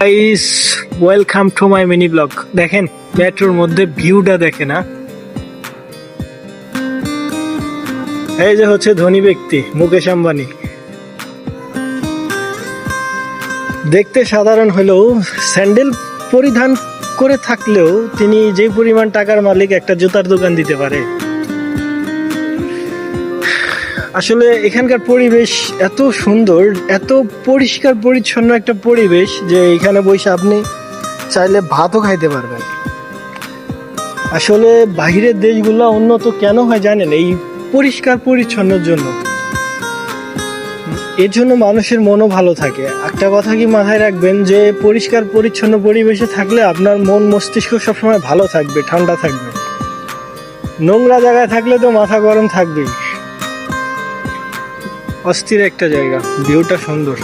Guys, welcome to my mini blog. দেখেন মেট্রোর মধ্যে ভিউটা দেখে না। এই যে হচ্ছে ধনী ব্যক্তি মুকেশ আম্বানি। দেখতে সাধারণ হলেও স্যান্ডেল পরিধান করে থাকলেও তিনি যে পরিমাণ টাকার মালিক একটা জুতার দোকান দিতে পারে। আসলে এখানকার পরিবেশ এত সুন্দর, এত পরিষ্কার পরিচ্ছন্ন একটা পরিবেশ যে এখানে বসে আপনি চাইলে ভাতও খাইতে পারবেন। আসলে বাহিরের দেশগুলো উন্নত কেন হয় জানেন? এই পরিষ্কার পরিচ্ছন্নর জন্য। এর জন্য মানুষের মনও ভালো থাকে। একটা কথা কি মাথায় রাখবেন, যে পরিষ্কার পরিচ্ছন্ন পরিবেশে থাকলে আপনার মন মস্তিষ্ক সবসময় ভালো থাকবে, ঠান্ডা থাকবে। নোংরা জায়গায় থাকলে তো মাথা গরম থাকবেই। অস্থির একটা জায়গা, ভিউটা সুন্দর।